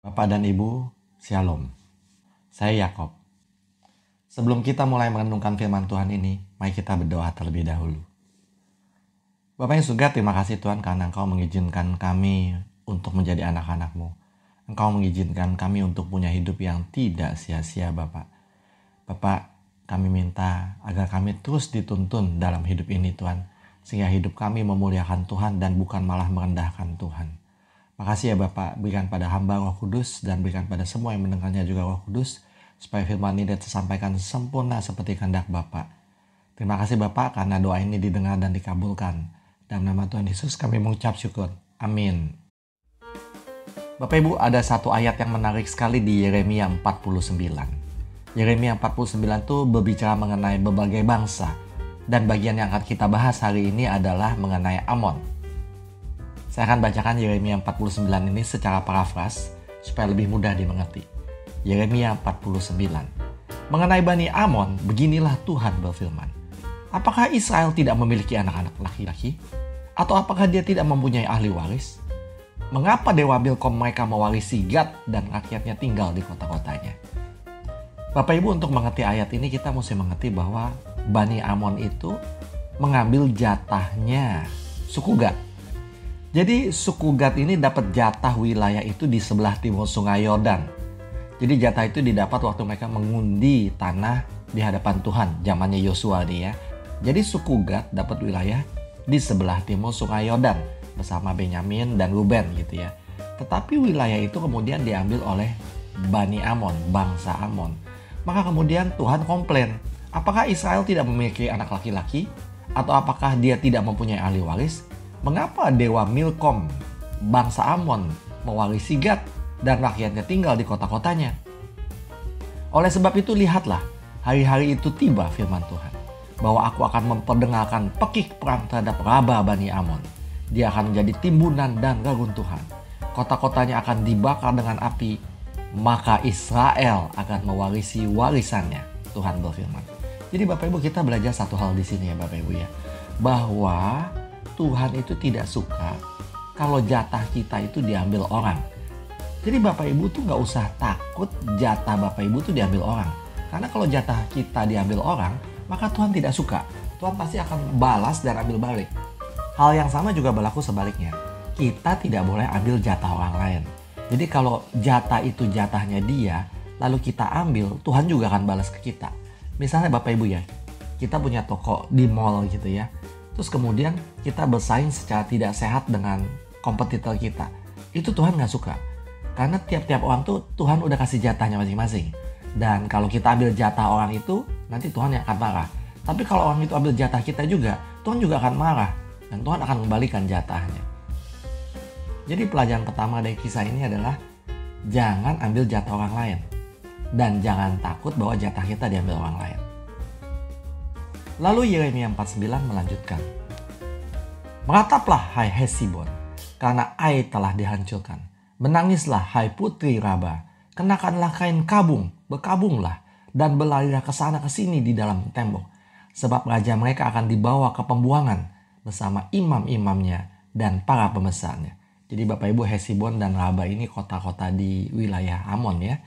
Bapak dan Ibu, Shalom. Saya Yakob. Sebelum kita mulai merenungkan firman Tuhan ini, mari kita berdoa terlebih dahulu. Bapak yang surga, terima kasih Tuhan karena Engkau mengizinkan kami untuk menjadi anak-anak-Mu. Engkau mengizinkan kami untuk punya hidup yang tidak sia-sia Bapak. Bapak, kami minta agar kami terus dituntun dalam hidup ini Tuhan, sehingga hidup kami memuliakan Tuhan dan bukan malah merendahkan Tuhan. Makasih ya Bapak, berikan pada hamba Roh Kudus dan berikan pada semua yang mendengarnya juga Roh Kudus, supaya firman ini tersampaikan sempurna seperti kehendak Bapak. Terima kasih Bapak karena doa ini didengar dan dikabulkan. Dalam nama Tuhan Yesus kami mengucap syukur. Amin. Bapak Ibu, ada satu ayat yang menarik sekali di Yeremia 49. Yeremia 49 itu berbicara mengenai berbagai bangsa. Dan bagian yang akan kita bahas hari ini adalah mengenai Amon. Saya akan bacakan Yeremia 49 ini secara parafras supaya lebih mudah dimengerti. Yeremia 49. Mengenai Bani Amon, beginilah Tuhan berfirman. Apakah Israel tidak memiliki anak-anak laki-laki? Atau apakah dia tidak mempunyai ahli waris? Mengapa Dewa Milkom mereka mewarisi Gad dan rakyatnya tinggal di kota-kotanya? Bapak Ibu, untuk mengerti ayat ini kita mesti mengerti bahwa Bani Amon itu mengambil jatahnya suku Gad. Jadi suku Gad ini dapat jatah wilayah itu di sebelah timur sungai Yordan. Jadi jatah itu didapat waktu mereka mengundi tanah di hadapan Tuhan, zamannya Yosua nih ya. Jadi suku Gad dapat wilayah di sebelah timur sungai Yordan bersama Benyamin dan Ruben gitu ya. Tetapi wilayah itu kemudian diambil oleh Bani Amon, bangsa Amon. Maka kemudian Tuhan komplain, apakah Israel tidak memiliki anak laki-laki? Atau apakah dia tidak mempunyai ahli waris? Mengapa Dewa Milkom, bangsa Amon, mewarisi Gad dan rakyatnya tinggal di kota-kotanya? Oleh sebab itu lihatlah, hari-hari itu tiba firman Tuhan, bahwa aku akan memperdengarkan pekik perang terhadap Raba Bani Amon. Dia akan menjadi timbunan dan reruntuhan. Kota-kotanya akan dibakar dengan api, maka Israel akan mewarisi warisannya. Tuhan berfirman. Jadi Bapak Ibu, kita belajar satu hal di sini ya Bapak Ibu ya, bahwa Tuhan itu tidak suka kalau jatah kita itu diambil orang. Jadi Bapak Ibu tuh gak usah takut jatah Bapak Ibu tuh diambil orang. Karena kalau jatah kita diambil orang, maka Tuhan tidak suka. Tuhan pasti akan balas dan ambil balik. Hal yang sama juga berlaku sebaliknya. Kita tidak boleh ambil jatah orang lain. Jadi kalau jatah itu jatahnya dia, lalu kita ambil, Tuhan juga akan balas ke kita. Misalnya Bapak Ibu ya, kita punya toko di mall gitu ya. Terus kemudian kita bersaing secara tidak sehat dengan kompetitor kita. Itu Tuhan gak suka. Karena tiap-tiap orang tuh Tuhan udah kasih jatahnya masing-masing. Dan kalau kita ambil jatah orang itu, nanti Tuhan yang akan marah. Tapi kalau orang itu ambil jatah kita juga, Tuhan juga akan marah. Dan Tuhan akan kembalikan jatahnya. Jadi pelajaran pertama dari kisah ini adalah jangan ambil jatah orang lain. Dan jangan takut bahwa jatah kita diambil orang lain. Lalu Yeremia 49 melanjutkan. Merataplah hai Hesibon, karena Ai telah dihancurkan. Menangislah hai putri Raba, kenakanlah kain kabung, berkabunglah, dan berlarilah ke sana ke sini di dalam tembok. Sebab raja mereka akan dibawa ke pembuangan bersama imam-imamnya dan para pembesarnya. Jadi Bapak Ibu, Hesibon dan Raba ini kota-kota di wilayah Amon ya.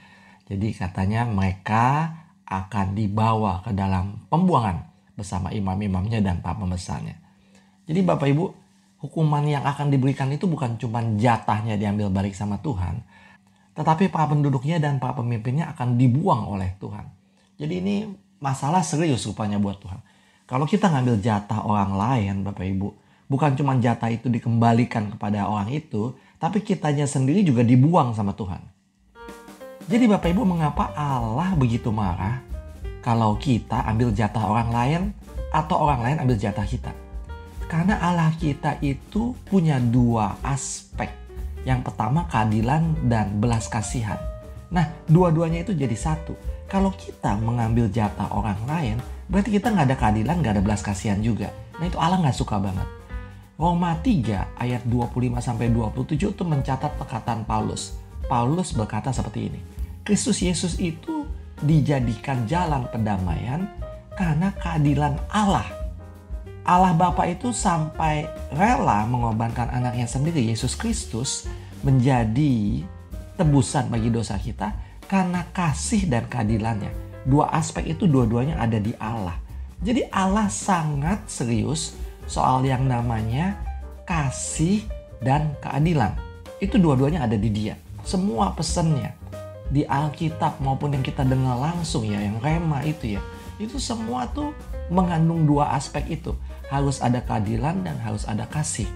Jadi katanya mereka akan dibawa ke dalam pembuangan bersama imam-imamnya dan para pembesarnya. Jadi Bapak Ibu, hukuman yang akan diberikan itu bukan cuma jatahnya diambil balik sama Tuhan, tetapi para penduduknya dan para pemimpinnya akan dibuang oleh Tuhan. Jadi ini masalah serius rupanya buat Tuhan. Kalau kita ngambil jatah orang lain Bapak Ibu, bukan cuma jatah itu dikembalikan kepada orang itu, tapi kitanya sendiri juga dibuang sama Tuhan. Jadi Bapak Ibu, mengapa Allah begitu marah kalau kita ambil jatah orang lain atau orang lain ambil jatah kita? Karena Allah kita itu punya dua aspek. Yang pertama keadilan dan belas kasihan. Nah, dua-duanya itu jadi satu. Kalau kita mengambil jatah orang lain, berarti kita nggak ada keadilan, nggak ada belas kasihan juga. Nah, itu Allah nggak suka banget. Roma 3 ayat 25-27 itu mencatat perkataan Paulus. Paulus berkata seperti ini. Kristus Yesus itu dijadikan jalan pendamaian karena keadilan Allah. Allah Bapa itu sampai rela mengorbankan anaknya sendiri, Yesus Kristus, menjadi tebusan bagi dosa kita karena kasih dan keadilannya. Dua aspek itu dua-duanya ada di Allah. Jadi Allah sangat serius soal yang namanya kasih dan keadilan. Itu dua-duanya ada di Dia. Semua pesannya di Alkitab maupun yang kita dengar langsung ya, yang rema itu ya, itu semua tuh mengandung dua aspek itu. Harus ada keadilan dan harus ada kasih.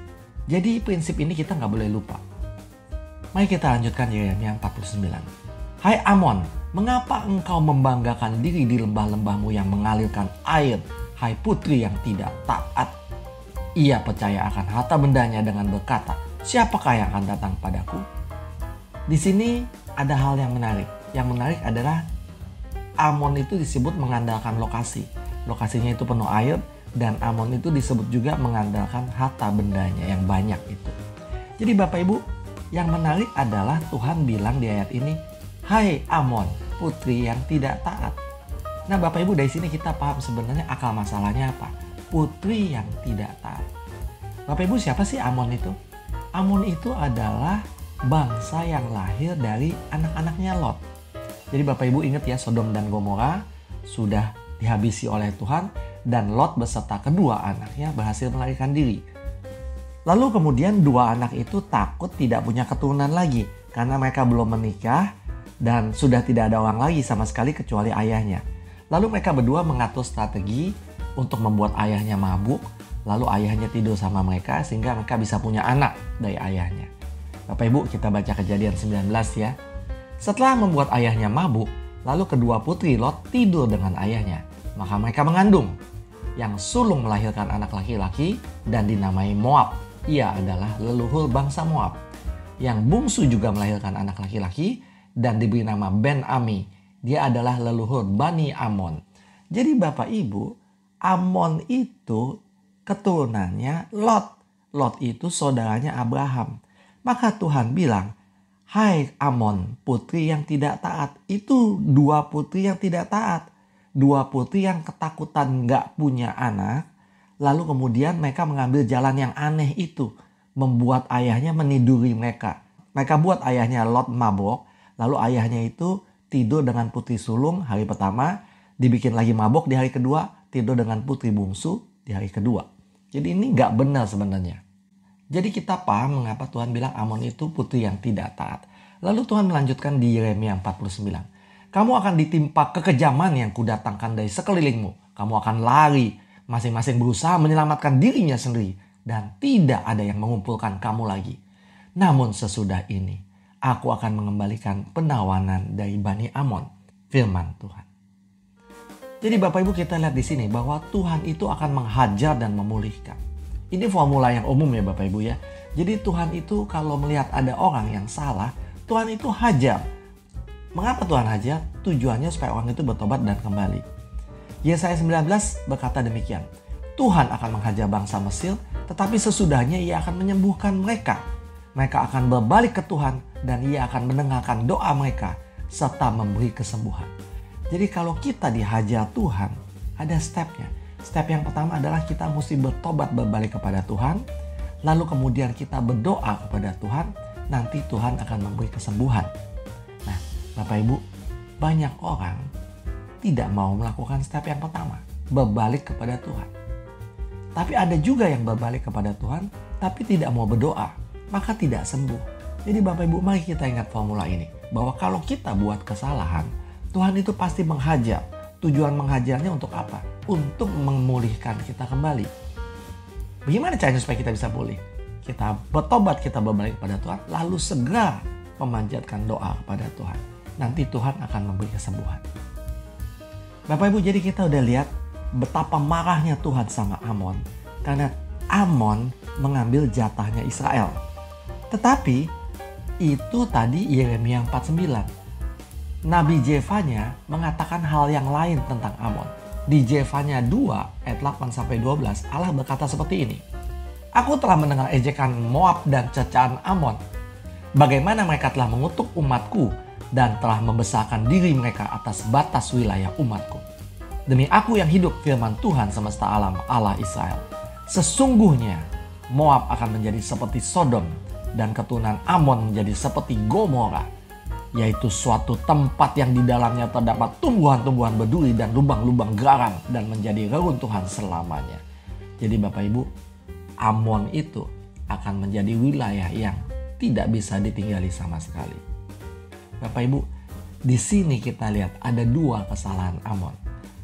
Jadi prinsip ini kita nggak boleh lupa. Mari kita lanjutkan Yeremia 49. Hai Amon, mengapa engkau membanggakan diri di lembah-lembahmu yang mengalirkan air? Hai putri yang tidak taat. Ia percaya akan harta bendanya dengan berkata, siapakah yang akan datang padaku? Di sini ada hal yang menarik. Yang menarik adalah Amon itu disebut mengandalkan lokasi. Lokasinya itu penuh air. Dan Amon itu disebut juga mengandalkan harta bendanya yang banyak itu. Jadi Bapak Ibu, yang menarik adalah Tuhan bilang di ayat ini, hai Amon, putri yang tidak taat. Nah Bapak Ibu, dari sini kita paham sebenarnya akal masalahnya apa. Putri yang tidak taat. Bapak Ibu, siapa sih Amon itu? Amon itu adalah bangsa yang lahir dari anak-anaknya Lot. Jadi Bapak Ibu ingat ya, Sodom dan Gomora sudah dihabisi oleh Tuhan. Dan Lot beserta kedua anaknya berhasil melarikan diri. Lalu kemudian dua anak itu takut tidak punya keturunan lagi. Karena mereka belum menikah dan sudah tidak ada orang lagi sama sekali kecuali ayahnya. Lalu mereka berdua mengatur strategi untuk membuat ayahnya mabuk. Lalu ayahnya tidur sama mereka sehingga mereka bisa punya anak dari ayahnya. Bapak Ibu, kita baca Kejadian 19 ya. Setelah membuat ayahnya mabuk, lalu kedua putri Lot tidur dengan ayahnya. Maka mereka mengandung. Yang sulung melahirkan anak laki-laki dan dinamai Moab. Ia adalah leluhur bangsa Moab. Yang bungsu juga melahirkan anak laki-laki dan diberi nama Ben-Ami. Dia adalah leluhur Bani Amon. Jadi Bapak Ibu, Amon itu keturunannya Lot. Lot itu saudaranya Abraham. Maka Tuhan bilang, hai Amon, putri yang tidak taat. Itu dua putri yang tidak taat. Dua putri yang ketakutan gak punya anak. Lalu kemudian mereka mengambil jalan yang aneh itu. Membuat ayahnya meniduri mereka. Mereka buat ayahnya Lot mabok. Lalu ayahnya itu tidur dengan putri sulung hari pertama. Dibikin lagi mabok di hari kedua. Tidur dengan putri bungsu di hari kedua. Jadi ini gak benar sebenarnya. Jadi kita paham mengapa Tuhan bilang Amon itu putri yang tidak taat. Lalu Tuhan melanjutkan di Yeremia 49. Kamu akan ditimpa kekejaman yang kudatangkan dari sekelilingmu. Kamu akan lari, masing-masing berusaha menyelamatkan dirinya sendiri. Dan tidak ada yang mengumpulkan kamu lagi. Namun sesudah ini, aku akan mengembalikan penawanan dari Bani Amon. Firman Tuhan. Jadi Bapak Ibu, kita lihat di sini bahwa Tuhan itu akan menghajar dan memulihkan. Ini formula yang umum ya Bapak Ibu ya. Jadi Tuhan itu kalau melihat ada orang yang salah, Tuhan itu hajar. Mengapa Tuhan hajar? Tujuannya supaya orang itu bertobat dan kembali. Yesaya 19 berkata demikian. Tuhan akan menghajar bangsa Mesir, tetapi sesudahnya ia akan menyembuhkan mereka. Mereka akan berbalik ke Tuhan dan ia akan mendengarkan doa mereka serta memberi kesembuhan. Jadi kalau kita dihajar Tuhan, ada stepnya. Step yang pertama adalah kita mesti bertobat berbalik kepada Tuhan. Lalu kemudian kita berdoa kepada Tuhan, nanti Tuhan akan memberi kesembuhan. Nah, Bapak Ibu, banyak orang tidak mau melakukan step yang pertama, berbalik kepada Tuhan. Tapi ada juga yang berbalik kepada Tuhan, tapi tidak mau berdoa, maka tidak sembuh. Jadi Bapak Ibu, mari kita ingat formula ini, bahwa kalau kita buat kesalahan, Tuhan itu pasti menghajar. Tujuan menghajarnya untuk apa? Untuk memulihkan kita kembali. Bagaimana caranya supaya kita bisa pulih? Kita bertobat, kita berbalik kepada Tuhan, lalu segera memanjatkan doa kepada Tuhan. Nanti Tuhan akan memberi kesembuhan. Bapak Ibu, jadi kita udah lihat betapa marahnya Tuhan sama Amon. Karena Amon mengambil jatahnya Israel. Tetapi itu tadi Yeremia 49. Nabi Jefanya mengatakan hal yang lain tentang Amon. Di Jefanya 2 ayat 8-12 Allah berkata seperti ini. Aku telah mendengar ejekan Moab dan cercaan Amon. Bagaimana mereka telah mengutuk umatku dan telah membesarkan diri mereka atas batas wilayah umatku. Demi aku yang hidup, firman Tuhan semesta alam, Allah Israel. Sesungguhnya Moab akan menjadi seperti Sodom dan keturunan Amon menjadi seperti Gomora. yaitu suatu tempat yang di dalamnya terdapat tumbuhan-tumbuhan berduri dan lubang-lubang garang dan menjadi reruntuhan selamanya. Jadi Bapak Ibu, Amon itu akan menjadi wilayah yang tidak bisa ditinggali sama sekali. Bapak Ibu, di sini kita lihat ada dua kesalahan Amon.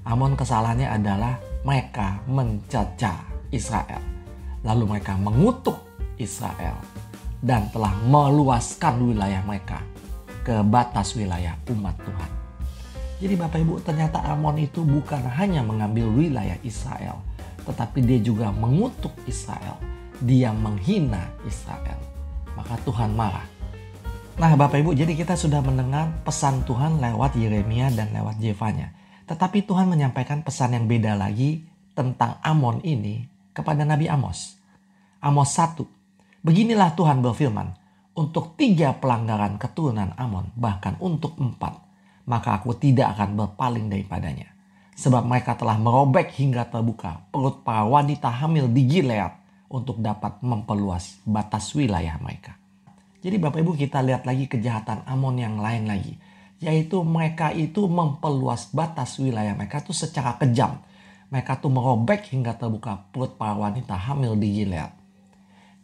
Amon kesalahannya adalah mereka mencela Israel. Lalu mereka mengutuk Israel dan telah meluaskan wilayah mereka ke batas wilayah umat Tuhan. Jadi Bapak Ibu, ternyata Amon itu bukan hanya mengambil wilayah Israel, tetapi dia juga mengutuk Israel. Dia menghina Israel. Maka Tuhan marah. Nah Bapak Ibu, jadi kita sudah mendengar pesan Tuhan lewat Yeremia dan lewat Zefanya. Tetapi Tuhan menyampaikan pesan yang beda lagi tentang Amon ini kepada Nabi Amos. Amos 1. Beginilah Tuhan berfirman, untuk 3 pelanggaran keturunan Amon, bahkan untuk 4, maka aku tidak akan berpaling daripadanya. Sebab mereka telah merobek hingga terbuka perut para wanita hamil di Gilead untuk dapat memperluas batas wilayah mereka. Jadi Bapak Ibu, kita lihat lagi kejahatan Amon yang lain lagi. Yaitu mereka itu memperluas batas wilayah mereka itu secara kejam. Mereka tuh merobek hingga terbuka perut para wanita hamil di Gilead.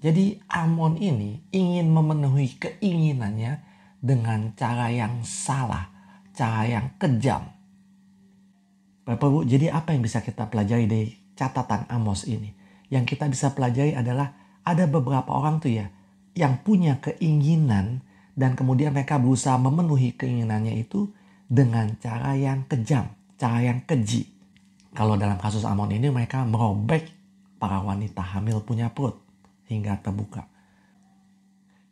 Jadi Amon ini ingin memenuhi keinginannya dengan cara yang salah, cara yang kejam. Bapak Ibu, jadi apa yang bisa kita pelajari dari catatan Amos ini? Yang kita bisa pelajari adalah ada beberapa orang tuh ya yang punya keinginan dan kemudian mereka berusaha memenuhi keinginannya itu dengan cara yang kejam, cara yang keji. Kalau dalam kasus Amon ini mereka merobek para wanita hamil punya perut hingga terbuka.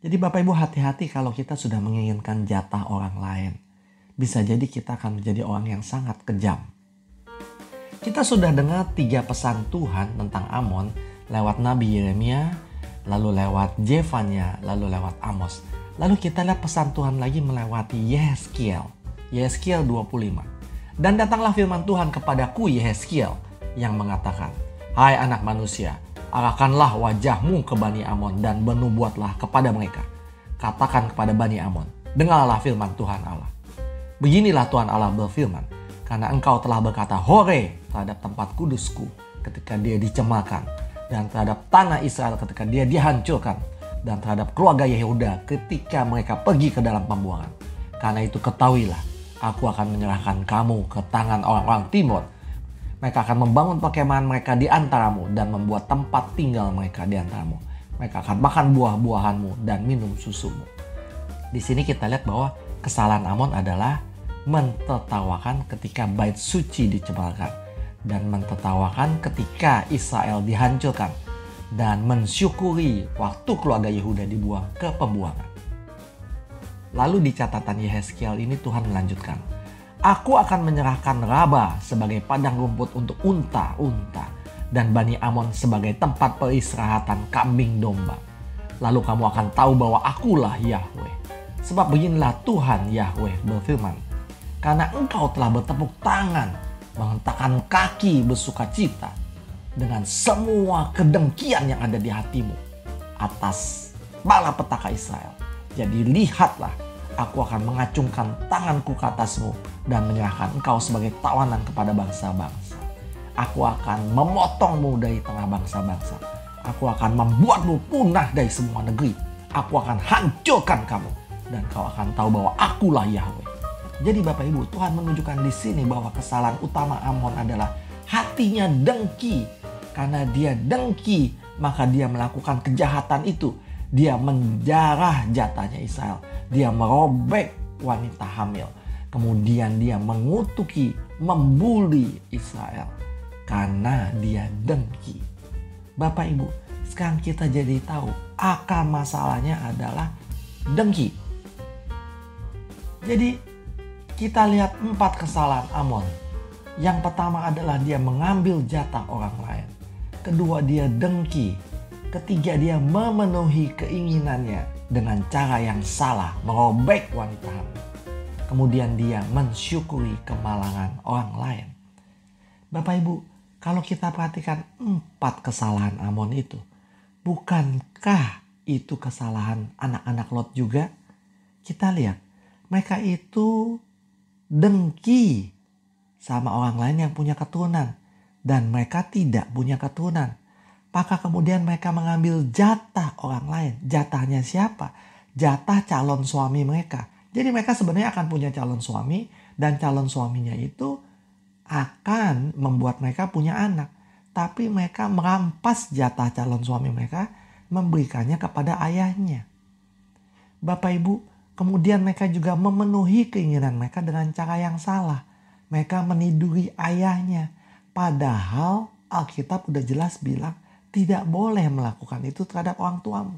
Jadi Bapak Ibu, hati-hati kalau kita sudah menginginkan jatah orang lain. Bisa jadi kita akan menjadi orang yang sangat kejam. Kita sudah dengar 3 pesan Tuhan tentang Amon lewat Nabi Yeremia, lalu lewat Zefanya, lalu lewat Amos. Lalu kita lihat pesan Tuhan lagi melewati Yehezkiel. Yehezkiel 25. Dan datanglah firman Tuhan kepadaku Yehezkiel yang mengatakan, hai anak manusia, arahkanlah wajahmu ke Bani Amon dan bernubuatlah kepada mereka. Katakan kepada Bani Amon, dengarlah firman Tuhan Allah. Beginilah Tuhan Allah berfirman, karena engkau telah berkata hore terhadap tempat kudusku ketika dia dicemarkan, dan terhadap tanah Israel ketika dia dihancurkan, dan terhadap keluarga Yehuda ketika mereka pergi ke dalam pembuangan. Karena itu ketahuilah, aku akan menyerahkan kamu ke tangan orang-orang timur. Mereka akan membangun perkemahan mereka di antaramu dan membuat tempat tinggal mereka di antaramu. Mereka akan makan buah-buahanmu dan minum susumu. Di sini kita lihat bahwa kesalahan Amon adalah mentertawakan ketika bait suci dicemarkan dan mentertawakan ketika Israel dihancurkan dan mensyukuri waktu keluarga Yehuda dibuang ke pembuangan. Lalu di catatan Yehezkiel ini Tuhan melanjutkan, aku akan menyerahkan Raba sebagai padang rumput untuk unta-unta dan Bani Amon sebagai tempat peristirahatan kambing domba. Lalu kamu akan tahu bahwa akulah Yahweh. Sebab beginilah Tuhan Yahweh berfirman, karena engkau telah bertepuk tangan, menghentakkan kaki bersukacita dengan semua kedengkian yang ada di hatimu atas malapetaka Israel. Jadi lihatlah, aku akan mengacungkan tanganku ke atasmu dan menyerahkan engkau sebagai tawanan kepada bangsa-bangsa. Aku akan memotongmu dari tengah bangsa-bangsa. Aku akan membuatmu punah dari semua negeri. Aku akan hancurkan kamu dan kau akan tahu bahwa akulah Yahweh. Jadi Bapak Ibu, Tuhan menunjukkan di sini bahwa kesalahan utama Amon adalah hatinya dengki. Karena dia dengki, maka dia melakukan kejahatan itu. Dia menjarah jatahnya Israel. Dia merobek wanita hamil. Kemudian dia mengutuki, membuli Israel. Karena dia dengki. Bapak Ibu, sekarang kita jadi tahu akar masalahnya adalah dengki. Jadi kita lihat 4 kesalahan Amon. Yang pertama adalah dia mengambil jatah orang lain. Kedua, dia dengki. Ketiga, dia memenuhi keinginannya dengan cara yang salah, merobek wanita hamil. Kemudian dia mensyukuri kemalangan orang lain. Bapak Ibu, kalau kita perhatikan 4 kesalahan Amon itu, bukankah itu kesalahan anak-anak Lot juga? Kita lihat, Mereka itu dengki sama orang lain yang punya keturunan. Dan mereka tidak punya keturunan. Maka kemudian mereka mengambil jatah orang lain. Jatahnya siapa? Jatah calon suami mereka. Jadi mereka sebenarnya akan punya calon suami. Dan calon suaminya itu akan membuat mereka punya anak. Tapi mereka merampas jatah calon suami mereka. Memberikannya kepada ayahnya. Bapak Ibu, kemudian mereka juga memenuhi keinginan mereka dengan cara yang salah. Mereka meniduri ayahnya. Padahal Alkitab udah jelas bilang tidak boleh melakukan itu terhadap orang tuamu.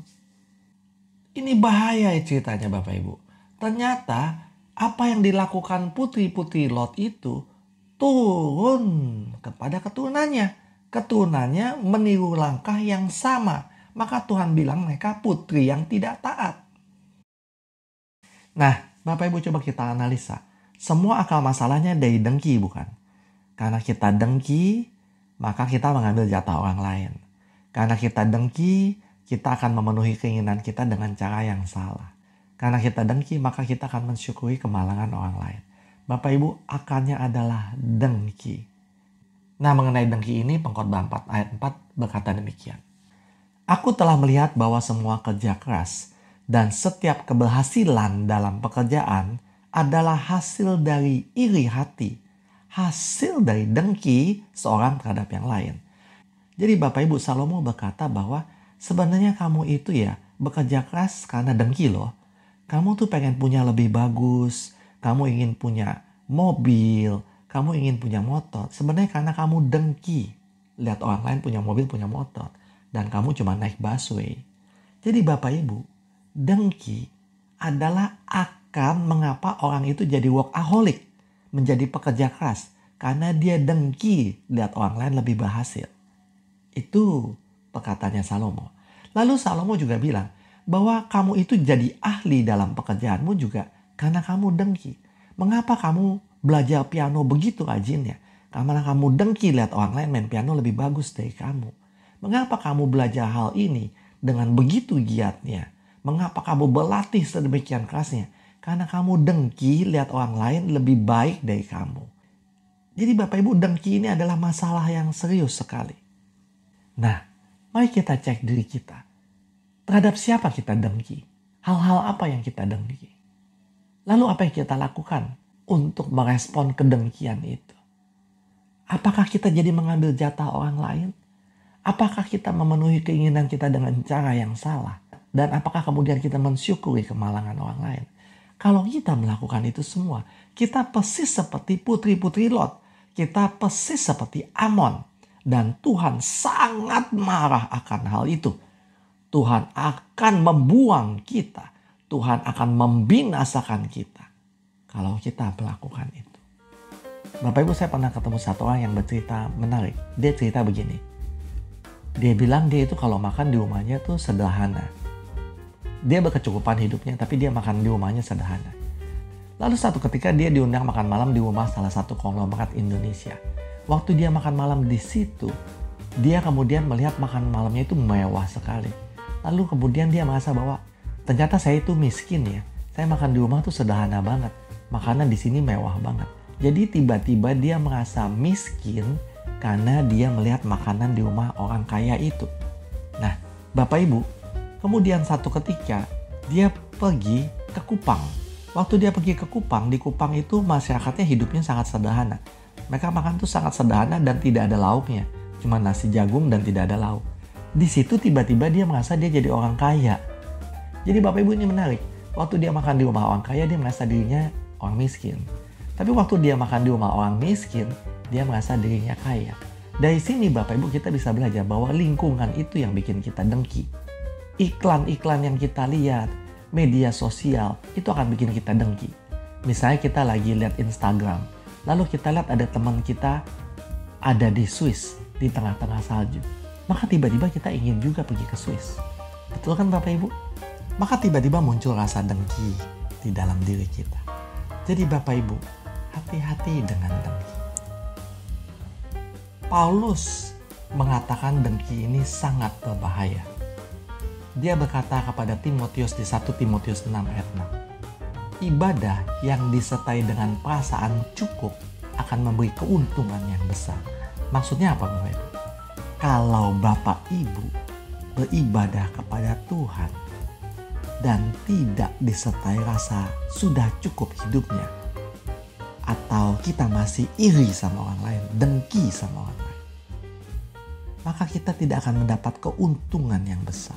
Ini bahaya ceritanya Bapak Ibu. Ternyata apa yang dilakukan putri-putri Lot itu turun kepada keturunannya. Keturunannya meniru langkah yang sama. Maka Tuhan bilang mereka putri yang tidak taat. Nah, Bapak Ibu coba kita analisa. Semua akar masalahnya dari dengki bukan? Karena kita dengki, maka kita mengambil jatah orang lain. Karena kita dengki, kita akan memenuhi keinginan kita dengan cara yang salah. Karena kita dengki, maka kita akan mensyukuri kemalangan orang lain. Bapak Ibu, akarnya adalah dengki. Nah, mengenai dengki ini, Pengkhotbah 4 ayat 4 berkata demikian. Aku telah melihat bahwa semua kerja keras dan setiap keberhasilan dalam pekerjaan adalah hasil dari iri hati. Hasil dari dengki seorang terhadap yang lain. Jadi Bapak Ibu, Salomo berkata bahwa sebenarnya kamu itu ya bekerja keras karena dengki loh. Kamu tuh pengen punya lebih bagus, kamu ingin punya mobil, kamu ingin punya motor. Sebenarnya karena kamu dengki. Lihat orang lain punya mobil, punya motor. Dan kamu cuma naik busway. Jadi Bapak Ibu, dengki adalah akar mengapa orang itu jadi workaholic. Menjadi pekerja keras karena dia dengki lihat orang lain lebih berhasil. Itu perkataannya Salomo. Lalu Salomo juga bilang bahwa kamu itu jadi ahli dalam pekerjaanmu juga karena kamu dengki. Mengapa kamu belajar piano begitu rajinnya? Karena kamu dengki lihat orang lain main piano lebih bagus dari kamu. Mengapa kamu belajar hal ini dengan begitu giatnya? Mengapa kamu berlatih sedemikian kerasnya? Karena kamu dengki lihat orang lain lebih baik dari kamu. Jadi Bapak Ibu, dengki ini adalah masalah yang serius sekali. Nah, mari kita cek diri kita. Terhadap siapa kita dengki? Hal-hal apa yang kita dengki? Lalu apa yang kita lakukan untuk merespon kedengkian itu? Apakah kita jadi mengambil jatah orang lain? Apakah kita memenuhi keinginan kita dengan cara yang salah? Dan apakah kemudian kita mensyukuri kemalangan orang lain? Kalau kita melakukan itu semua, kita persis seperti putri-putri Lot. Kita persis seperti Amon. Dan Tuhan sangat marah akan hal itu. Tuhan akan membuang kita. Tuhan akan membinasakan kita. Kalau kita melakukan itu. Bapak Ibu, saya pernah ketemu satu orang yang bercerita menarik. Dia cerita begini. Dia bilang dia itu kalau makan di rumahnya tuh sederhana. Dia berkecukupan hidupnya, tapi dia makan di rumahnya sederhana. Lalu satu ketika dia diundang makan malam di rumah salah satu konglomerat Indonesia. Waktu dia makan malam di situ, dia kemudian melihat makan malamnya itu mewah sekali. Lalu kemudian dia merasa bahwa ternyata saya itu miskin ya. Saya makan di rumah tuh sederhana banget. Makanan di sini mewah banget. Jadi tiba-tiba dia merasa miskin karena dia melihat makanan di rumah orang kaya itu. Nah, Bapak Ibu, kemudian satu ketika dia pergi ke Kupang. Waktu dia pergi ke Kupang, di Kupang itu masyarakatnya hidupnya sangat sederhana. Mereka makan tuh sangat sederhana dan tidak ada lauknya. Cuma nasi jagung dan tidak ada lauk. Di situ tiba-tiba dia merasa dia jadi orang kaya. Jadi Bapak Ibu, ini menarik. Waktu dia makan di rumah orang kaya, dia merasa dirinya orang miskin. Tapi waktu dia makan di rumah orang miskin, dia merasa dirinya kaya. Dari sini Bapak Ibu kita bisa belajar bahwa lingkungan itu yang bikin kita dengki. Iklan-iklan yang kita lihat, media sosial, itu akan bikin kita dengki. Misalnya kita lagi lihat Instagram, lalu kita lihat ada teman kita ada di Swiss, di tengah-tengah salju. Maka tiba-tiba kita ingin juga pergi ke Swiss. Betul kan Bapak Ibu? Maka tiba-tiba muncul rasa dengki di dalam diri kita. Jadi Bapak Ibu, hati-hati dengan dengki. Paulus mengatakan dengki ini sangat berbahaya. Dia berkata kepada Timotius di 1 Timotius 6 ayat 6. ibadah yang disertai dengan perasaan cukup akan memberi keuntungan yang besar. Maksudnya apa Bapak Ibu? Kalau Bapak Ibu beribadah kepada Tuhan dan tidak disertai rasa sudah cukup hidupnya, atau kita masih iri sama orang lain, dengki sama orang lain, maka kita tidak akan mendapat keuntungan yang besar.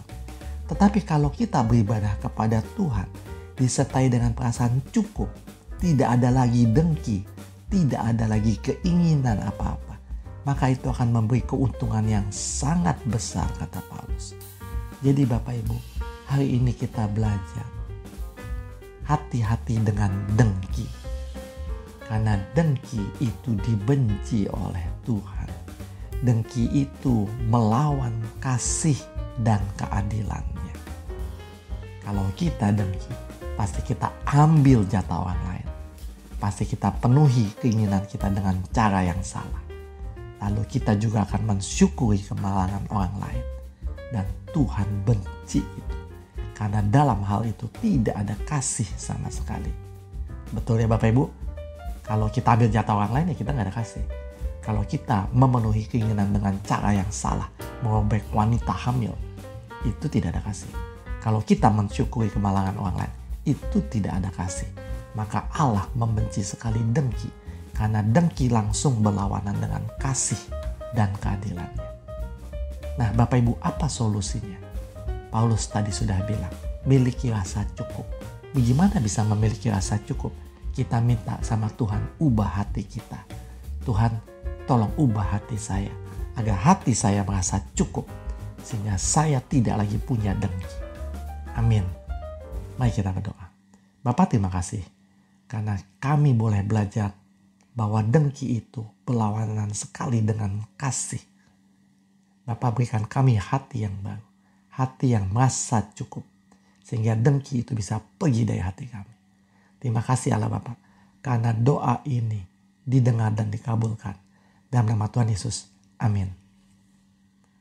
Tetapi kalau kita beribadah kepada Tuhan disertai dengan perasaan cukup, tidak ada lagi dengki, tidak ada lagi keinginan apa-apa, maka itu akan memberi keuntungan yang sangat besar, kata Paulus. Jadi Bapak Ibu, hari ini kita belajar hati-hati dengan dengki. Karena dengki itu dibenci oleh Tuhan. Dengki itu melawan kasih dan keadilannya. Kalau kita dengki, pasti kita ambil jatah orang lain. Pasti kita penuhi keinginan kita dengan cara yang salah. Lalu kita juga akan mensyukuri kemalangan orang lain. Dan Tuhan benci itu. Karena dalam hal itu tidak ada kasih sama sekali. Betul ya Bapak Ibu? Kalau kita ambil jatah orang lain ya kita gak ada kasih. Kalau kita memenuhi keinginan dengan cara yang salah, merobek wanita hamil, itu tidak ada kasih. Kalau kita mensyukuri kemalangan orang lain, itu tidak ada kasih. Maka Allah membenci sekali dengki, karena dengki langsung berlawanan dengan kasih dan keadilannya. Nah Bapak Ibu, apa solusinya? Paulus tadi sudah bilang, miliki rasa cukup. Bagaimana bisa memiliki rasa cukup? Kita minta sama Tuhan, ubah hati kita. Tuhan, tolong ubah hati saya, agar hati saya merasa cukup, sehingga saya tidak lagi punya dengki. Amin. Mari kita berdoa. Bapa, terima kasih karena kami boleh belajar bahwa dengki itu berlawanan sekali dengan kasih. Bapa, berikan kami hati yang baru, hati yang merasa cukup, sehingga dengki itu bisa pergi dari hati kami. Terima kasih Allah Bapa, karena doa ini didengar dan dikabulkan. Dalam nama Tuhan Yesus, amin.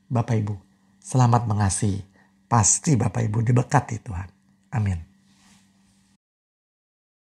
Bapak Ibu, selamat mengasihi. Pasti Bapak Ibu diberkati Tuhan. Amin.